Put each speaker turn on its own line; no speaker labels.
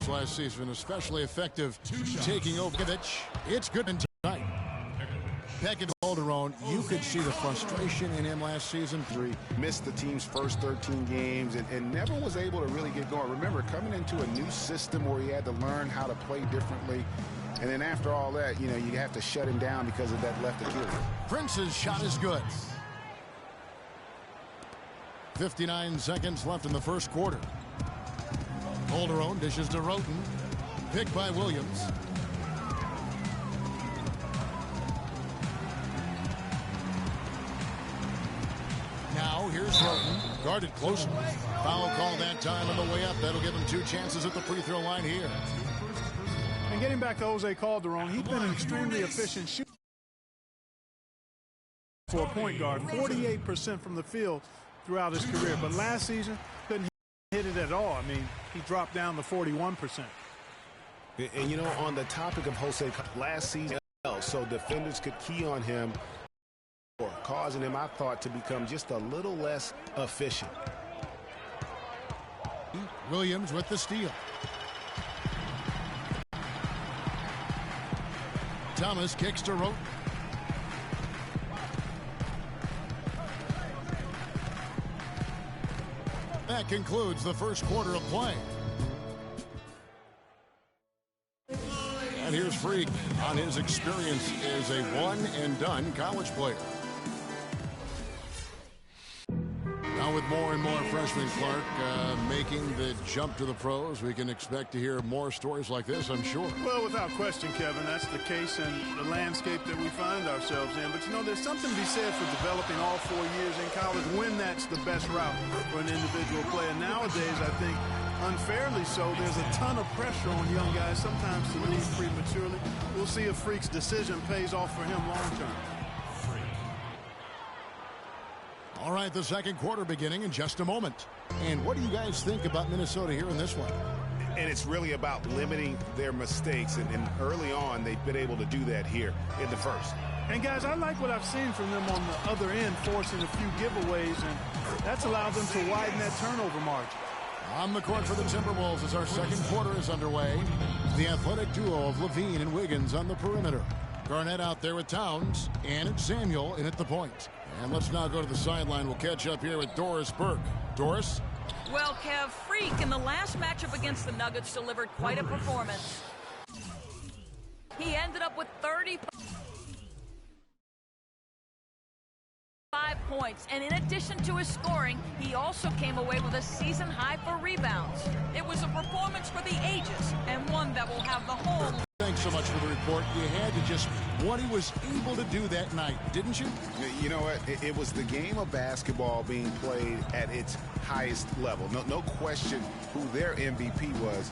last season, especially effective taking over. It's good tonight. Peckett Calderon, you could see the frustration in him last season.
Missed the team's first 13 games and never was able to really get going. Remember, coming into a new system where he had to learn how to play differently. And then after all that, you have to shut him down because of that left Achilles.
Prince's shot is good. 59 seconds left in the first quarter. Calderon dishes to Roten. Picked by Williams. Now here's Roten, guarded closely. Foul call that time on the way up. That'll give him 2 chances at the free throw line here.
And getting back to Jose Calderon, he's been an extremely efficient shooter for a point guard. 48% from the field throughout his career. But last season, couldn't hit it at all. I mean, he dropped down to 41%.
And, on the topic of Jose, last season, so defenders could key on him, causing him, I thought, to become just a little less efficient.
Williams with the steal. Thomas kicks to Roten. That concludes the first quarter of play. And here's Freak on his experience as a one-and-done college player. Now with more and more freshmen, Clark, making the jump to the pros, we can expect to hear more stories like this, I'm sure.
Well, without question, Kevin, that's the case in the landscape that we find ourselves in. But, there's something to be said for developing all 4 years in college when that's the best route for an individual player. Nowadays, I think, unfairly so, there's a ton of pressure on young guys sometimes to leave prematurely. We'll see if Freak's decision pays off for him long term.
All right, the second quarter beginning in just a moment. And what do you guys think about Minnesota here in this one?
And it's really about limiting their mistakes. And early on, they've been able to do that here in the first.
And, guys, I like what I've seen from them on the other end, forcing a few giveaways, and that's allowed them to widen that turnover margin.
On the court for the Timberwolves as our second quarter is underway. The athletic duo of Levine and Wiggins on the perimeter. Garnett out there with Towns, and it's Samuel in at the point. And let's now go to the sideline. We'll catch up here with Doris Burke. Doris?
Well, Kev, Freak in the last matchup against the Nuggets delivered quite a performance. He ended up with 35 points, and in addition to his scoring, he also came away with a season high for rebounds. It was a performance for the ages, and one that will have the whole...
Thanks so much for the report. You had to just what he was able to do that night, didn't you?
You know what? It was the game of basketball being played at its highest level. No question who their MVP was.